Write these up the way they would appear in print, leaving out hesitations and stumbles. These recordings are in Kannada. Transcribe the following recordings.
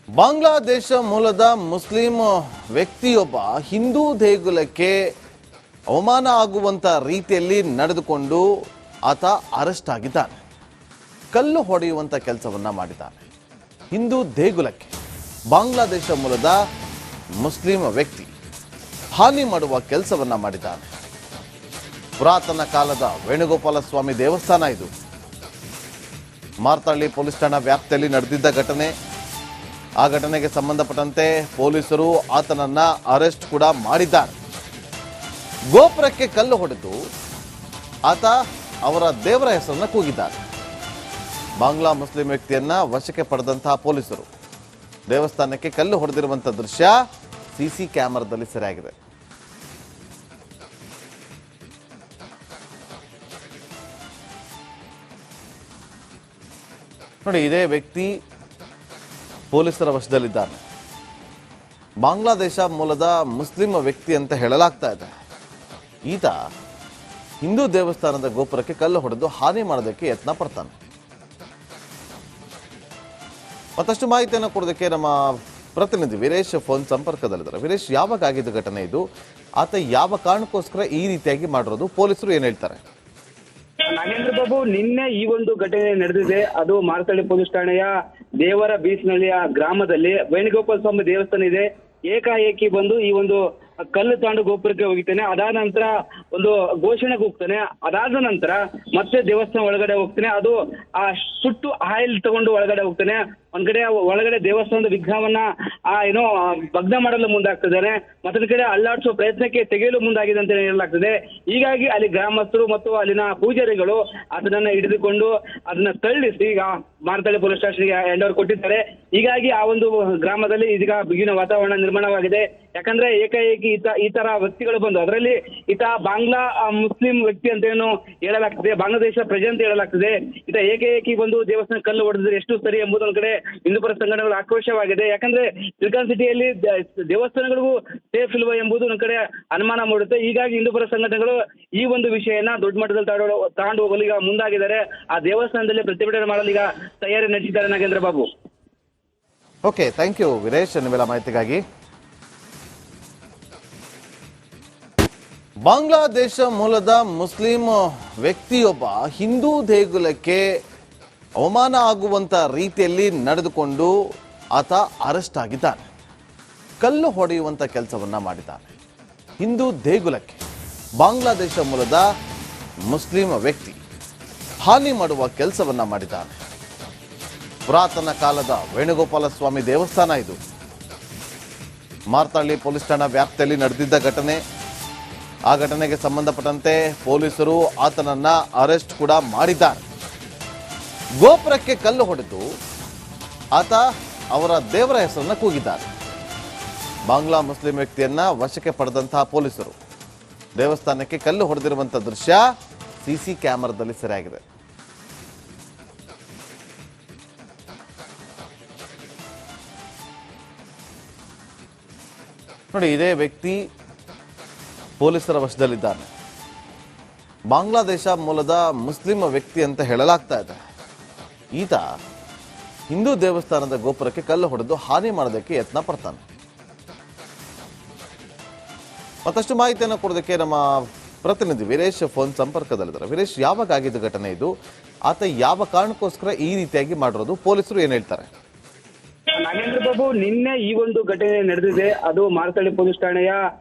ಬಾಂಗ್ಲಾದೇಶ ಮೂಲದ ಮುಸ್ಲಿಂ ವ್ಯಕ್ತಿಯೊಬ್ಬ ಹಿಂದೂ ದೇಗುಲಕ್ಕೆ ಅವಮಾನ ಆಗುವಂತ ರೀತಿಯಲ್ಲಿ ನಡೆದುಕೊಂಡು ಆತ ಅರೆಸ್ಟ್ ಆಗಿದ್ದಾನೆ. ಕಲ್ಲು ಹೊಡೆಯುವಂತ ಕೆಲಸವನ್ನ ಮಾಡಿದ್ದಾನೆ. ಹಿಂದೂ ದೇಗುಲಕ್ಕೆ ಬಾಂಗ್ಲಾದೇಶ ಮೂಲದ ಮುಸ್ಲಿಂ ವ್ಯಕ್ತಿ ಹಾನಿ ಮಾಡುವ ಕೆಲಸವನ್ನ ಮಾಡಿದ್ದಾನೆ. ಪುರಾತನ ಕಾಲದ ವೇಣುಗೋಪಾಲ ಸ್ವಾಮಿ ದೇವಸ್ಥಾನ ಇದು. ಮಾರ್ತಳ್ಳಿ ಪೊಲೀಸ್ ಠಾಣಾ ವ್ಯಾಪ್ತಿಯಲ್ಲಿ ನಡೆದಿದ್ದ ಘಟನೆ. ಆ ಘಟನೆಗೆ ಸಂಬಂಧಪಟ್ಟಂತೆ ಪೊಲೀಸರು ಆತನನ್ನ ಅರೆಸ್ಟ್ ಕೂಡ ಮಾಡಿದ್ದಾರೆ. ಗೋಪುರಕ್ಕೆ ಕಲ್ಲು ಹೊಡೆದು ಆತ ಅವರ ದೇವರ ಹೆಸರನ್ನ ಕೂಗಿದ್ದಾರೆ. ಬಾಂಗ್ಲಾ ಮುಸ್ಲಿಂ ವ್ಯಕ್ತಿಯನ್ನ ವಶಕ್ಕೆ ಪಡೆದಂತಹ ಪೊಲೀಸರು ದೇವಸ್ಥಾನಕ್ಕೆ ಕಲ್ಲು ಹೊಡೆದಿರುವಂತಹ ದೃಶ್ಯ ಸಿಸಿ ಕ್ಯಾಮೆರಾದಲ್ಲಿ ಸೆರೆಯಾಗಿದೆ. ನೋಡಿ, ಇದೇ ವ್ಯಕ್ತಿ ಪೊಲೀಸರ ವಶದಲ್ಲಿದ್ದಾನೆ. ಬಾಂಗ್ಲಾದೇಶ ಮೂಲದ ಮುಸ್ಲಿಂ ವ್ಯಕ್ತಿ ಅಂತ ಹೇಳಲಾಗ್ತಾ ಇದೆ. ಈತ ಹಿಂದೂ ದೇವಸ್ಥಾನದ ಗೋಪುರಕ್ಕೆ ಕಲ್ಲು ಹೊಡೆದು ಹಾನಿ ಮಾಡೋದಕ್ಕೆ ಯತ್ನ ಪಡ್ತಾನೆ. ಮತ್ತಷ್ಟು ಮಾಹಿತಿಯನ್ನು ಕೊಡೋದಕ್ಕೆ ನಮ್ಮ ಪ್ರತಿನಿಧಿ ವೀರೇಶ್ ಫೋನ್ ಸಂಪರ್ಕದಲ್ಲಿದ್ದಾರೆ. ವೀರೇಶ್, ಯಾವಾಗ ಆಗಿದ್ದು ಘಟನೆ ಇದು? ಆತ ಯಾವ ಕಾರಣಕ್ಕೋಸ್ಕರ ಈ ರೀತಿಯಾಗಿ ಮಾಡಿರೋದು? ಪೊಲೀಸರು ಏನ್ ಹೇಳ್ತಾರೆ? ನಾಗೇಂದ್ರ ಬಾಬು, ನಿನ್ನೆ ಈ ಒಂದು ಘಟನೆ ನಡೆದಿದೆ. ಅದು ಮಾರ್ತಳ್ಳಿ ಪೊಲೀಸ್ ಠಾಣೆಯ ದೇವರ ಬೀಸ್ನಳ್ಳಿಯ ಗ್ರಾಮದಲ್ಲಿ ವೇಣುಗೋಪಾಲ ಸ್ವಾಮಿ ದೇವಸ್ಥಾನ ಇದೆ. ಏಕಾಏಕಿ ಬಂದು ಈ ಒಂದು ಕಲ್ಲು ತಾಂಡು ಗೋಪುರಕ್ಕೆ ಹೋಗ್ತಾನೆ. ಅದಾದ ನಂತರ ಒಂದು ಘೋಷಣೆಗೆ ಹೋಗ್ತಾನೆ. ಅದಾದ ನಂತರ ಮತ್ತೆ ದೇವಸ್ಥಾನ ಒಳಗಡೆ ಹೋಗ್ತಾನೆ. ಅದು ಆ ಸುಟ್ಟು ಆಯಿಲ್ ತಗೊಂಡು ಒಳಗಡೆ ಹೋಗ್ತಾನೆ. ಒಂದ್ ಕಡೆ ಒಳಗಡೆ ದೇವಸ್ಥಾನದ ವಿಗ್ರಹವನ್ನ ಏನೋ ಭಗ್ನ ಮಾಡಲು ಮುಂದಾಗ್ತಿದ್ದಾನೆ. ಮತ್ತೊಂದ್ ಕಡೆ ಅಲ್ಲಾಡಿಸುವ ಪ್ರಯತ್ನಕ್ಕೆ ತೆಗೆಯಲು ಮುಂದಾಗಿದೆ ಅಂತ ಹೇಳಲಾಗ್ತದೆ. ಹೀಗಾಗಿ ಅಲ್ಲಿ ಗ್ರಾಮಸ್ಥರು ಮತ್ತು ಅಲ್ಲಿನ ಪೂಜಾರಿಗಳು ಅದನ್ನ ಹಿಡಿದುಕೊಂಡು ಅದನ್ನ ತಳ್ಳಿಸಿ ಈಗ ಮಾರ್ತಳ್ಳಿ ಪೊಲೀಸ್ ಸ್ಟೇಷನ್ಗೆ ಹ್ಯಾಂಡ್ ಓವರ್ ಕೊಟ್ಟಿದ್ದಾರೆ. ಹೀಗಾಗಿ ಆ ಒಂದು ಗ್ರಾಮದಲ್ಲಿ ಇದೀಗ ಬಿಗಿನ ವಾತಾವರಣ ನಿರ್ಮಾಣವಾಗಿದೆ. ಯಾಕಂದ್ರೆ ಏಕಾಏಕಿ ಈ ತರ ವ್ಯಕ್ತಿಗಳು ಬಂದು, ಅದರಲ್ಲಿ ಈತ ಬಾಂಗ್ಲಾ ಮುಸ್ಲಿಂ ವ್ಯಕ್ತಿ ಅಂತ ಏನು ಹೇಳಲಾಗ್ತದೆ, ಬಾಂಗ್ಲಾದೇಶ ಪ್ರಜೆ ಅಂತ ಹೇಳಲಾಗ್ತದೆ. ಈತ ಏಕಾಏಕಿ ಬಂದು ದೇವಸ್ಥಾನ ಕಲ್ಲು ಹೊಡೆದ್ರೆ ಎಷ್ಟು ಸರಿ ಎಂಬುದೊಂದು ಕಡೆ ಹಿಂದೂಪರ ಸಂಘಟನೆಗಳು ಆಕ್ರೋಶವಾಗಿದೆ. ಯಾಕಂದ್ರೆ ಸಿಲಿಕಾನ್ ಸಿಟಿಯಲ್ಲಿ ದೇವಸ್ಥಾನಗಳಿಗೂ ಸೇಫ್ ಇಲ್ವಾ ಎಂಬುದು ಒಂದು ಕಡೆ ಅನುಮಾನ ಮೂಡುತ್ತೆ. ಹೀಗಾಗಿ ಹಿಂದೂಪರ ಸಂಘಟನೆಗಳು ಈ ಒಂದು ವಿಷಯನ ದೊಡ್ಡ ಮಟ್ಟದಲ್ಲಿ ತಗೊಂಡು ಹೋಗಲು ಈಗ ಮುಂದಾಗಿದ್ದಾರೆ. ಆ ದೇವಸ್ಥಾನದಲ್ಲಿ ಪ್ರತಿಭಟನೆ ಮಾಡಲು ಈಗ ತಯಾರಿ ನಡೆಸಿದ್ದಾರೆ. Nagendra Babu. Okay, thank you Veeresh ನಿಮ್ಮೆಲ್ಲ ಮಾಹಿತಿಗಾಗಿ. ಬಾಂಗ್ಲಾದೇಶ ಮೂಲದ ಮುಸ್ಲಿಂ ವ್ಯಕ್ತಿಯೊಬ್ಬ ಹಿಂದೂ ದೇಗುಲಕ್ಕೆ ಅವಮಾನ ಆಗುವಂತ ರೀತಿಯಲ್ಲಿ ನಡೆದುಕೊಂಡು ಆತ ಅರೆಸ್ಟ್ ಆಗಿದ್ದಾನೆ. ಕಲ್ಲು ಹೊಡೆಯುವಂತ ಕೆಲಸವನ್ನ ಮಾಡಿದ್ದಾನೆ. ಹಿಂದೂ ದೇಗುಲಕ್ಕೆ ಬಾಂಗ್ಲಾದೇಶ ಮೂಲದ ಮುಸ್ಲಿಂ ವ್ಯಕ್ತಿ ಹಾನಿ ಮಾಡುವ ಕೆಲಸವನ್ನ ಮಾಡಿದ್ದಾನೆ. ಪುರಾತನ ಕಾಲದ ವೇಣುಗೋಪಾಲ ಸ್ವಾಮಿ ದೇವಸ್ಥಾನ ಇದು. ಮಾರ್ತಳ್ಳಿ ಪೊಲೀಸ್ ಠಾಣಾ ವ್ಯಾಪ್ತಿಯಲ್ಲಿ ನಡೆದಿದ್ದ ಘಟನೆ. ಆ ಘಟನೆಗೆ ಸಂಬಂಧಪಟ್ಟಂತೆ ಪೊಲೀಸರು ಆತನನ್ನ ಅರೆಸ್ಟ್ ಕೂಡ ಮಾಡಿದ್ದಾರೆ. ಗೋಪುರಕ್ಕೆ ಕಲ್ಲು ಹೊಡೆದು ಆತ ಅವರ ದೇವರ ಹೆಸರನ್ನ ಕೂಗಿದ್ದಾರೆ. ಬಾಂಗ್ಲಾ ಮುಸ್ಲಿಂ ವ್ಯಕ್ತಿಯನ್ನ ವಶಕ್ಕೆ ಪಡೆದಂತಹ ಪೊಲೀಸರು ದೇವಸ್ಥಾನಕ್ಕೆ ಕಲ್ಲು ಹೊಡೆದಿರುವಂತಹ ದೃಶ್ಯ ಸಿಸಿ ಕ್ಯಾಮೆರಾದಲ್ಲಿ ಸೆರೆಯಾಗಿದೆ. ನೋಡಿ, ಇದೇ ವ್ಯಕ್ತಿ ಪೊಲೀಸರ ವಶದಲ್ಲಿದ್ದಾನೆ. ಬಾಂಗ್ಲಾದೇಶ ಮೂಲದ ಮುಸ್ಲಿಂ ವ್ಯಕ್ತಿ ಅಂತ ಹೇಳಲಾಗ್ತಾ ಇದೆ. ಈತ ಹಿಂದೂ ದೇವಸ್ಥಾನದ ಗೋಪುರಕ್ಕೆ ಕಲ್ಲು ಹೊಡೆದು ಹಾನಿ ಮಾಡೋದಕ್ಕೆ ಯತ್ನ ಪಡ್ತಾನೆ. ಮತ್ತಷ್ಟು ಮಾಹಿತಿಯನ್ನು ಕೊಡೋದಕ್ಕೆ ನಮ್ಮ ಪ್ರತಿನಿಧಿ ವೀರೇಶ್ ಫೋನ್ ಸಂಪರ್ಕದಲ್ಲಿದ್ದಾರೆ. ವೀರೇಶ್, ಯಾವಾಗ ಆಗಿದ್ದು ಘಟನೆ ಇದು? ಆತ ಯಾವ ಕಾರಣಕ್ಕೋಸ್ಕರ ಈ ರೀತಿಯಾಗಿ ಮಾಡಿರೋದು? ಪೊಲೀಸರು ಏನ್ ಹೇಳ್ತಾರೆ? ನಾಗೇಂದ್ರ ಬಾಬು, ನಿನ್ನೆ ಈ ಒಂದು ಘಟನೆ ನಡೆದಿದೆ. ಅದು ಮಾರ್ತಳ್ಳಿ ಪೊಲೀಸ್ ಠಾಣೆಯ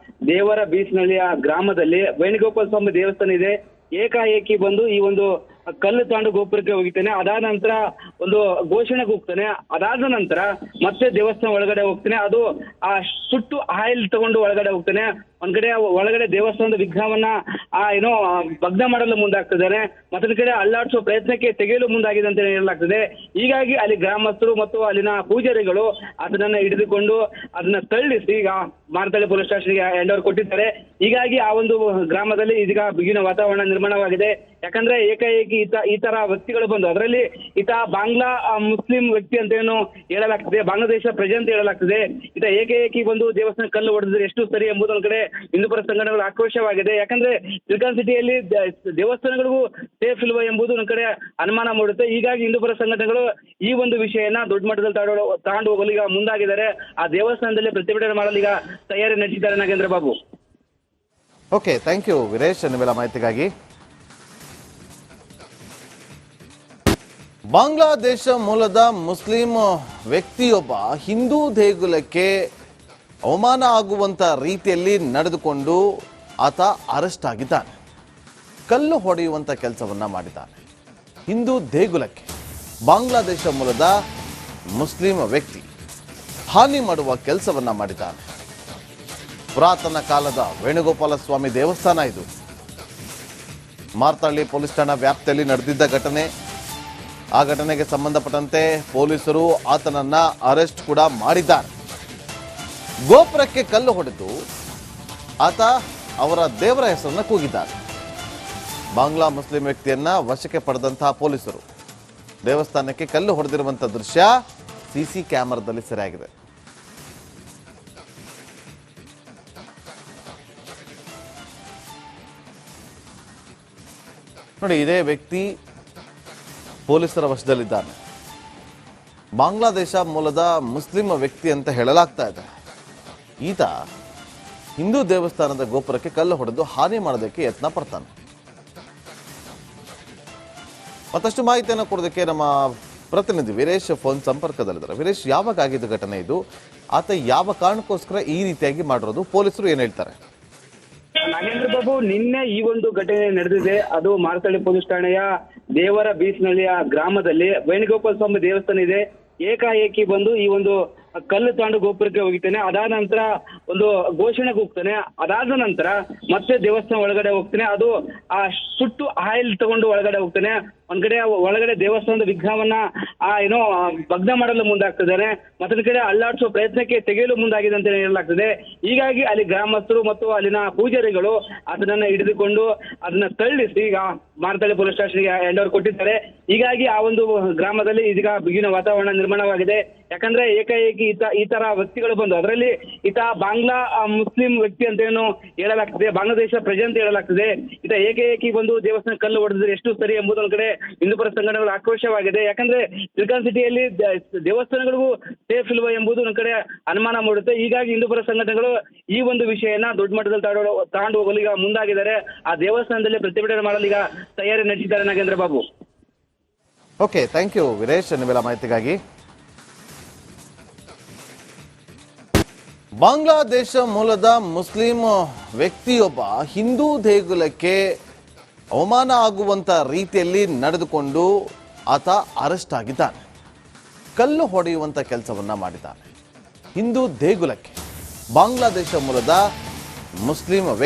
ದೇವರ ಬೀಸ್ನಳ್ಳಿಯ ಗ್ರಾಮದಲ್ಲಿ ವೇಣುಗೋಪಾಲ ಸ್ವಾಮಿ ದೇವಸ್ಥಾನ ಇದೆ. ಏಕಾಏಕಿ ಬಂದು ಈ ಒಂದು ಕಲ್ಲು ತಾಂಡು ಗೋಪುರಕ್ಕೆ ಹೋಗ್ತಾನೆ. ಅದಾದ ನಂತರ ಒಂದು ಘೋಷಣೆಗೆ ಹೋಗ್ತಾನೆ. ಅದಾದ ನಂತರ ಮತ್ತೆ ದೇವಸ್ಥಾನ ಒಳಗಡೆ ಹೋಗ್ತಾನೆ. ಅದು ಆ ಸುಟ್ಟು ಆಯಿಲ್ ತಗೊಂಡು ಒಳಗಡೆ ಹೋಗ್ತಾನೆ. ಒಂದ್ ಕಡೆ ಒಳಗಡೆ ದೇವಸ್ಥಾನದ ವಿಗ್ರಹವನ್ನ ಏನೋ ಭಗ್ನ ಮಾಡಲು ಮುಂದಾಗ್ತಿದ್ದಾನೆ. ಮತ್ತೊಂದ್ ಕಡೆ ಅಲ್ಲಾಡಿಸುವ ಪ್ರಯತ್ನಕ್ಕೆ ತೆಗೆಯಲು ಮುಂದಾಗಿದೆ ಅಂತ ಹೇಳಲಾಗ್ತದೆ. ಹೀಗಾಗಿ ಅಲ್ಲಿ ಗ್ರಾಮಸ್ಥರು ಮತ್ತು ಅಲ್ಲಿನ ಪೂಜಾರಿಗಳು ಅದನ್ನ ಹಿಡಿದುಕೊಂಡು ಅದನ್ನ ತಳ್ಳಿಸಿ ಈಗ ಮಾರ್ತಳ್ಳಿ ಪೊಲೀಸ್ ಸ್ಟೇಷನ್ಗೆ ಹ್ಯಾಂಡ್ ಓವರ್ ಕೊಟ್ಟಿದ್ದಾರೆ. ಹೀಗಾಗಿ ಆ ಒಂದು ಗ್ರಾಮದಲ್ಲಿ ಇದೀಗ ಬಿಗಿನ ವಾತಾವರಣ ನಿರ್ಮಾಣವಾಗಿದೆ. ಯಾಕಂದ್ರೆ ಏಕಾಏಕಿ ಈ ತರ ವ್ಯಕ್ತಿಗಳು ಬಂದು, ಅದರಲ್ಲಿ ಈತ ಬಾಂಗ್ಲಾ ಮುಸ್ಲಿಂ ವ್ಯಕ್ತಿ ಅಂತ ಏನು ಹೇಳಲಾಗ್ತದೆ, ಬಾಂಗ್ಲಾದೇಶ ಪ್ರಜೆ ಅಂತ ಹೇಳಲಾಗ್ತದೆ. ಈತ ಏಕಾಏಕಿ ಬಂದು ದೇವಸ್ಥಾನ ಕಲ್ಲು ಹೊಡೆದ್ರೆ ಎಷ್ಟು ಸರಿ ಎಂಬುದೊಂದು ಕಡೆ ಹಿಂದೂಪರ ಸಂಘಟನೆಗಳು ಆಕ್ರೋಶವಾಗಿದೆ. ಯಾಕಂದ್ರೆ ಸಿಲಿಕಾನ್ ಸಿಟಿಯಲ್ಲಿ ದೇವಸ್ಥಾನಗಳಿಗೂ ಸೇಫ್ ಇಲ್ವಾ ಎಂಬುದು ಒಂದ್ ಕಡೆ ಅನುಮಾನ ಮೂಡುತ್ತೆ. ಹೀಗಾಗಿ ಹಿಂದೂಪರ ಸಂಘಟನೆಗಳು ಈ ಒಂದು ವಿಷಯನ ದೊಡ್ಡ ಮಟ್ಟದಲ್ಲಿ ತಗೊಂಡು ಹೋಗಲು ಈಗ ಮುಂದಾಗಿದ್ದಾರೆ. ಆ ದೇವಸ್ಥಾನದಲ್ಲಿ ಪ್ರತಿಭಟನೆ ಮಾಡಲು ಈಗ ತಯಾರಿ ನಡೆಸಿದ್ದಾರೆ Nagendra Babu. Okay, thank you Veeresh ನಿಮ್ಮೆಲ್ಲ ಮಾಹಿತಿಗಾಗಿ. ಬಾಂಗ್ಲಾದೇಶ ಮೂಲದ ಮುಸ್ಲಿಂ ವ್ಯಕ್ತಿಯೊಬ್ಬ ಹಿಂದೂ ದೇಗುಲಕ್ಕೆ ಅವಮಾನ ಆಗುವಂತ ರೀತಿಯಲ್ಲಿ ನಡೆದುಕೊಂಡು ಆತ ಅರೆಸ್ಟ್ ಆಗಿದ್ದಾನೆ. ಕಲ್ಲು ಹೊಡೆಯುವಂತ ಕೆಲಸವನ್ನ ಮಾಡಿದ್ದಾನೆ. ಹಿಂದೂ ದೇಗುಲಕ್ಕೆ ಬಾಂಗ್ಲಾದೇಶ ಮೂಲದ ಮುಸ್ಲಿಂ ವ್ಯಕ್ತಿ ಹಾನಿ ಮಾಡುವ ಕೆಲಸವನ್ನ ಮಾಡಿದ್ದಾನೆ. ಪುರಾತನ ಕಾಲದ ವೇಣುಗೋಪಾಲ ಸ್ವಾಮಿ ದೇವಸ್ಥಾನ ಇದು. ಮಾರ್ತಳ್ಳಿ ಪೊಲೀಸ್ ಠಾಣಾ ವ್ಯಾಪ್ತಿಯಲ್ಲಿ ನಡೆದಿದ್ದ ಘಟನೆ. ಆ ಘಟನೆಗೆ ಸಂಬಂಧಪಟ್ಟಂತೆ ಪೊಲೀಸರು ಆತನನ್ನ ಅರೆಸ್ಟ್ ಕೂಡ ಮಾಡಿದ್ದಾರೆ. ಗೋಪುರಕ್ಕೆ ಕಲ್ಲು ಹೊಡೆದು ಆತ ಅವರ ದೇವರ ಹೆಸರನ್ನ ಕೂಗಿದ್ದಾರೆ. ಬಾಂಗ್ಲಾ ಮುಸ್ಲಿಂ ವ್ಯಕ್ತಿಯನ್ನ ವಶಕ್ಕೆ ಪಡೆದಂತಹ ಪೊಲೀಸರು ದೇವಸ್ಥಾನಕ್ಕೆ ಕಲ್ಲು ಹೊಡೆದಿರುವಂತಹ ದೃಶ್ಯ ಸಿಸಿ ಕ್ಯಾಮೆರಾದಲ್ಲಿ ಸೆರೆಯಾಗಿದೆ. ನೋಡಿ, ಇದೇ ವ್ಯಕ್ತಿ ಪೊಲೀಸರ ವಶದಲ್ಲಿದ್ದಾನೆ. ಬಾಂಗ್ಲಾದೇಶ ಮೂಲದ ಮುಸ್ಲಿಂ ವ್ಯಕ್ತಿ ಅಂತ ಹೇಳಲಾಗ್ತಾ ಇದೆ. ಈತ ಹಿಂದೂ ದೇವಸ್ಥಾನದ ಗೋಪುರಕ್ಕೆ ಕಲ್ಲು ಹೊಡೆದು ಹಾನಿ ಮಾಡೋದಕ್ಕೆ ಯತ್ನ ಪಡ್ತಾನೆ. ಮತ್ತಷ್ಟು ಮಾಹಿತಿಯನ್ನು ಕೊಡೋದಕ್ಕೆ ನಮ್ಮ ಪ್ರತಿನಿಧಿ ವೀರೇಶ್ ಫೋನ್ ಸಂಪರ್ಕದಲ್ಲಿದ್ದಾರೆ. ವೀರೇಶ್, ಯಾವಾಗ ಆಗಿದ್ದು ಘಟನೆ ಇದು? ಆತ ಯಾವ ಕಾರಣಕ್ಕೋಸ್ಕರ ಈ ರೀತಿಯಾಗಿ ಮಾಡಿರೋದು? ಪೊಲೀಸರು ಏನ್ ಹೇಳ್ತಾರೆ? ನಾಗೇಂದ್ರ ಬಾಬು, ನಿನ್ನೆ ಈ ಒಂದು ಘಟನೆ ನಡೆದಿದೆ. ಅದು ಮಾರತಳ್ಳಿ ಪೊಲೀಸ್ ಠಾಣೆಯ ದೇವರ ಬೀಚ್ನಳ್ಳಿಯ ಗ್ರಾಮದಲ್ಲಿ ವೇಣುಗೋಪಾಲ ಸ್ವಾಮಿ ದೇವಸ್ಥಾನ ಇದೆ. ಏಕಾಏಕಿ ಬಂದು ಈ ಒಂದು ಕಲ್ಲು ತಾಂಡು ಗೋಪುರಕ್ಕೆ ಹೋಗ್ತಾನೆ. ಅದಾದ ನಂತರ ಒಂದು ಘೋಷಣೆಗೆ ಹೋಗ್ತಾನೆ. ಅದಾದ ನಂತರ ಮತ್ತೆ ದೇವಸ್ಥಾನ ಒಳಗಡೆ ಹೋಗ್ತಾನೆ. ಅದು ಆ ಸುಟ್ಟು ಆಯಿಲ್ ತಗೊಂಡು ಒಳಗಡೆ ಹೋಗ್ತಾನೆ. ಒಂದ್ ಕಡೆ ಒಳಗಡೆ ದೇವಸ್ಥಾನದ ವಿಗ್ರಹವನ್ನ ಭಗ್ನ ಮಾಡಲು ಮುಂದಾಗ್ತಿದ್ದಾನೆ. ಮತ್ತೊಂದ್ ಕಡೆ ಅಲ್ಲಾಡಿಸುವ ಪ್ರಯತ್ನಕ್ಕೆ ತೆಗೆಯಲು ಮುಂದಾಗಿದೆ ಅಂತ ಹೇಳಲಾಗ್ತದೆ. ಹೀಗಾಗಿ ಅಲ್ಲಿ ಗ್ರಾಮಸ್ಥರು ಮತ್ತು ಅಲ್ಲಿನ ಪೂಜಾರಿಗಳು ಅದನ್ನ ಹಿಡಿದುಕೊಂಡು ಅದನ್ನ ತಳ್ಳಿಸಿ ಈಗ ಮಾರತಳ್ಳಿ ಪೊಲೀಸ್ ಸ್ಟೇಷನ್ಗೆ ಹ್ಯಾಂಡ್ ಓವರ್ ಕೊಟ್ಟಿದ್ದಾರೆ. ಹೀಗಾಗಿ ಆ ಒಂದು ಗ್ರಾಮದಲ್ಲಿ ಇದೀಗ ಬಿಗಿನ ವಾತಾವರಣ ನಿರ್ಮಾಣವಾಗಿದೆ. ಯಾಕಂದ್ರೆ ಏಕಾಏಕಿ ಈ ತರ ವ್ಯಕ್ತಿಗಳು ಬಂದು, ಅದರಲ್ಲಿ ಈತ ಬಾಂಗ್ಲಾ ಮುಸ್ಲಿಂ ವ್ಯಕ್ತಿ ಅಂತ ಏನು ಹೇಳಲಾಗ್ತದೆ, ಬಾಂಗ್ಲಾದೇಶ ಪ್ರಜೆ ಅಂತ ಹೇಳಲಾಗ್ತದೆ. ಈತ ಏಕಾಏಕಿ ಬಂದು ದೇವಸ್ಥಾನ ಕಲ್ಲು ಹೊಡೆದ್ರೆ ಎಷ್ಟು ಸರಿ ಎಂಬುದೊಂದು ಕಡೆ ಹಿಂದೂಪರ ಸಂಘಟನೆಗಳು ಆಕ್ರೋಶವಾಗಿದೆ. ಯಾಕಂದ್ರೆ ಸಿಲಿಕಾನ್ ಸಿಟಿಯಲ್ಲಿ ದೇವಸ್ಥಾನಗಳಿಗೂ ಸೇಫ್ ಇಲ್ವಾ ಎಂಬುದು ಒಂದ್ ಕಡೆ ಅನುಮಾನ ಮೂಡುತ್ತೆ. ಹೀಗಾಗಿ ಹಿಂದೂಪರ ಸಂಘಟನೆಗಳು ಈ ಒಂದು ವಿಷಯನ ದೊಡ್ಡ ಮಟ್ಟದಲ್ಲಿ ತಗೊಂಡು ಹೋಗಲು ಈಗ ಮುಂದಾಗಿದ್ದಾರೆ. ಆ ದೇವಸ್ಥಾನದಲ್ಲಿ ಪ್ರತಿಭಟನೆ ಮಾಡಲು ಈಗ ತಯಾರಿ ನಡೆಸಿದ್ದಾರೆ Nagendra Babu. Okay, thank you Veeresh ನಿಮ್ಮೆಲ್ಲ ಮಾಹಿತಿಗಾಗಿ. ಬಾಂಗ್ಲಾದೇಶ ಮೂಲದ ಮುಸ್ಲಿಂ ವ್ಯಕ್ತಿಯೊಬ್ಬ ಹಿಂದೂ ದೇಗುಲಕ್ಕೆ ಅವಮಾನ ಆಗುವಂತ ರೀತಿಯಲ್ಲಿ ನಡೆದುಕೊಂಡು ಆತ ಅರೆಸ್ಟ್ ಆಗಿದ್ದಾನೆ. ಕಲ್ಲು ಹೊಡೆಯುವಂತ ಕೆಲಸವನ್ನ ಮಾಡಿದ್ದಾನೆ. ಹಿಂದೂ ದೇಗುಲಕ್ಕೆ ಬಾಂಗ್ಲಾದೇಶ ಮೂಲದ ಮುಸ್ಲಿಂ ವ್ಯಕ್ತಿ